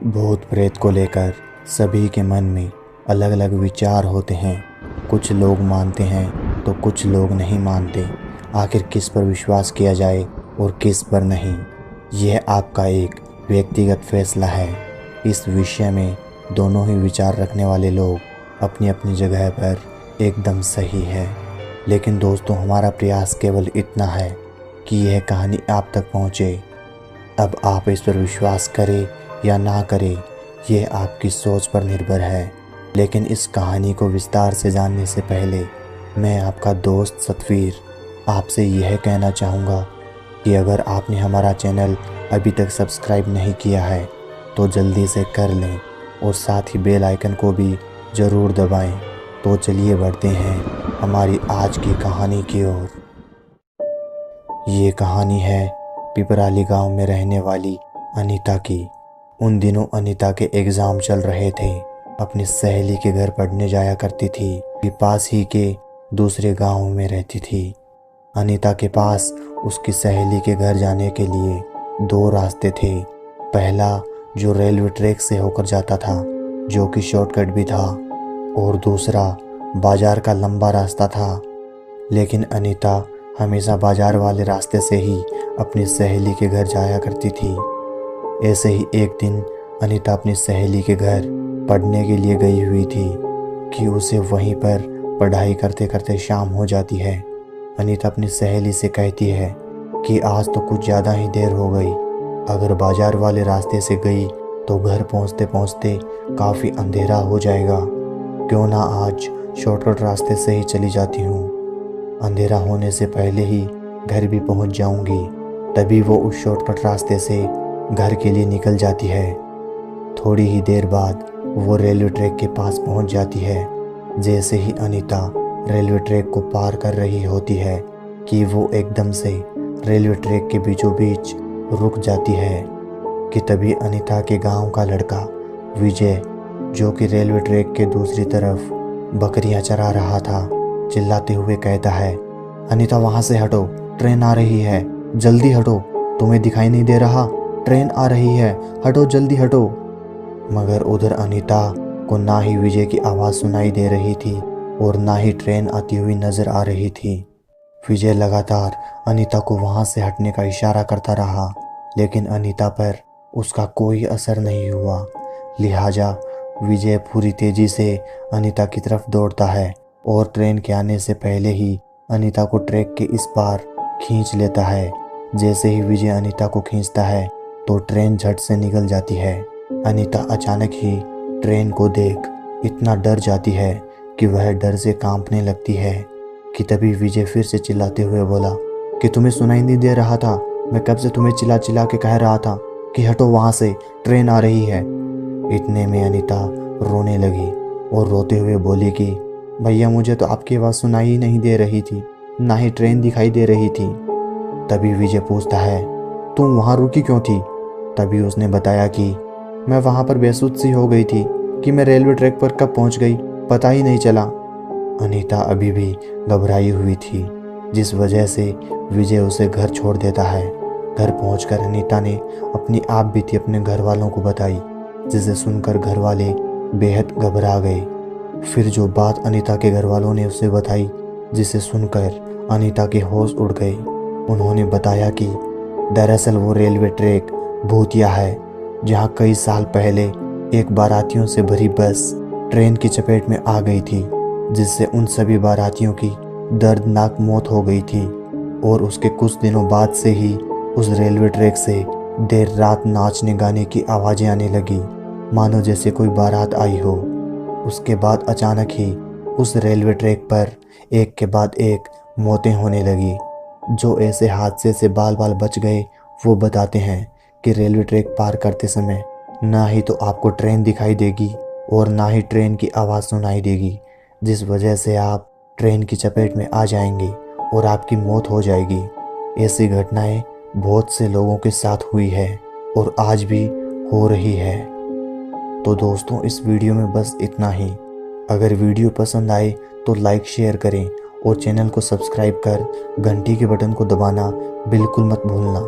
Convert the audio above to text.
भूत प्रेत को लेकर सभी के मन में अलग अलग विचार होते हैं। कुछ लोग मानते हैं तो कुछ लोग नहीं मानते। आखिर किस पर विश्वास किया जाए और किस पर नहीं, यह आपका एक व्यक्तिगत फैसला है। इस विषय में दोनों ही विचार रखने वाले लोग अपनी अपनी जगह पर एकदम सही है। लेकिन दोस्तों, हमारा प्रयास केवल इतना है कि यह कहानी आप तक पहुँचे। अब आप इस पर विश्वास करें या ना करें, यह आपकी सोच पर निर्भर है। लेकिन इस कहानी को विस्तार से जानने से पहले मैं आपका दोस्त सतवीर आपसे यह कहना चाहूँगा कि अगर आपने हमारा चैनल अभी तक सब्सक्राइब नहीं किया है तो जल्दी से कर लें और साथ ही बेल आइकन को भी ज़रूर दबाएं। तो चलिए बढ़ते हैं हमारी आज की कहानी की ओर। ये कहानी है पिपराली गांव में रहने वाली अनीता की। उन दिनों अनीता के एग्ज़ाम चल रहे थे। अपनी सहेली के घर पढ़ने जाया करती थी कि पास ही के दूसरे गांव में रहती थी। अनीता के पास उसकी सहेली के घर जाने के लिए दो रास्ते थे। पहला जो रेलवे ट्रैक से होकर जाता था, जो कि शॉर्टकट भी था, और दूसरा बाजार का लंबा रास्ता था। लेकिन अनीता हमेशा बाजार वाले रास्ते से ही अपनी सहेली के घर जाया करती थी। ऐसे ही एक दिन अनीता अपनी सहेली के घर पढ़ने के लिए गई हुई थी कि उसे वहीं पर पढ़ाई करते करते शाम हो जाती है। अनीता अपनी सहेली से कहती है कि आज तो कुछ ज़्यादा ही देर हो गई। अगर बाजार वाले रास्ते से गई तो घर पहुंचते पहुंचते काफ़ी अंधेरा हो जाएगा। क्यों ना आज शॉर्टकट रास्ते से ही चली जाती हूँ। अंधेरा होने से पहले ही घर भी पहुंच जाऊंगी। तभी वो उस शॉर्टकट रास्ते से घर के लिए निकल जाती है। थोड़ी ही देर बाद वो रेलवे ट्रैक के पास पहुंच जाती है। जैसे ही अनीता रेलवे ट्रैक को पार कर रही होती है कि वो एकदम से रेलवे ट्रैक के बीचों बीच रुक जाती है कि तभी अनीता के गांव का लड़का विजय, जो कि रेलवे ट्रैक के दूसरी तरफ बकरियां चरा रहा था, चिल्लाते हुए कहता है, अनीता वहाँ से हटो, ट्रेन आ रही है, जल्दी हटो। तुम्हें दिखाई नहीं दे रहा? ट्रेन आ रही है, हटो, जल्दी हटो। मगर उधर अनीता को ना ही विजय की आवाज़ सुनाई दे रही थी और ना ही ट्रेन आती हुई नज़र आ रही थी। विजय लगातार अनीता को वहाँ से हटने का इशारा करता रहा, लेकिन अनीता पर उसका कोई असर नहीं हुआ। लिहाजा विजय पूरी तेज़ी से अनीता की तरफ दौड़ता है और ट्रेन के आने से पहले ही अनीता को ट्रैक के इस पार खींच लेता है। जैसे ही विजय अनीता को खींचता है तो ट्रेन झट से निकल जाती है। अनीता अचानक ही ट्रेन को देख इतना डर जाती है कि वह डर से कांपने लगती है कि तभी विजय फिर से चिल्लाते हुए बोला कि तुम्हें सुनाई नहीं दे रहा था? मैं कब से तुम्हें चिल्ला चिल्ला के कह रहा था कि हटो वहाँ से, ट्रेन आ रही है। इतने में अनीता रोने लगी और रोते हुए बोली कि भैया, मुझे तो आपकी आवाज़ सुनाई ही नहीं दे रही थी, ना ही ट्रेन दिखाई दे रही थी। तभी विजय पूछता है, तुम वहाँ रुकी क्यों थी? तभी उसने बताया कि मैं वहाँ पर बेसुध सी हो गई थी कि मैं रेलवे ट्रैक पर कब पहुँच गई पता ही नहीं चला। अनीता अभी भी घबराई हुई थी, जिस वजह से विजय उसे घर छोड़ देता है। घर पहुंचकर अनीता ने अपनी आप बीती अपने घर वालों को बताई, जिसे सुनकर घर वाले बेहद घबरा गए। फिर जो बात अनीता के घर वालों ने उसे बताई, जिसे सुनकर अनीता के होश उड़ गए। उन्होंने बताया कि दरअसल वो रेलवे ट्रैक भूतिया है, जहाँ कई साल पहले एक बारातियों से भरी बस ट्रेन की चपेट में आ गई थी, जिससे उन सभी बारातियों की दर्दनाक मौत हो गई थी। और उसके कुछ दिनों बाद से ही उस रेलवे ट्रैक से देर रात नाचने गाने की आवाज़ें आने लगी, मानो जैसे कोई बारात आई हो। उसके बाद अचानक ही उस रेलवे ट्रैक पर एक के बाद एक मौतें होने लगी। जो ऐसे हादसे से बाल बाल बच गए वो बताते हैं कि रेलवे ट्रैक पार करते समय ना ही तो आपको ट्रेन दिखाई देगी और ना ही ट्रेन की आवाज़ सुनाई देगी, जिस वजह से आप ट्रेन की चपेट में आ जाएंगे और आपकी मौत हो जाएगी। ऐसी घटनाएं बहुत से लोगों के साथ हुई है और आज भी हो रही है। तो दोस्तों, इस वीडियो में बस इतना ही। अगर वीडियो पसंद आए तो लाइक शेयर करें और चैनल को सब्सक्राइब कर घंटी के बटन को दबाना बिल्कुल मत भूलना।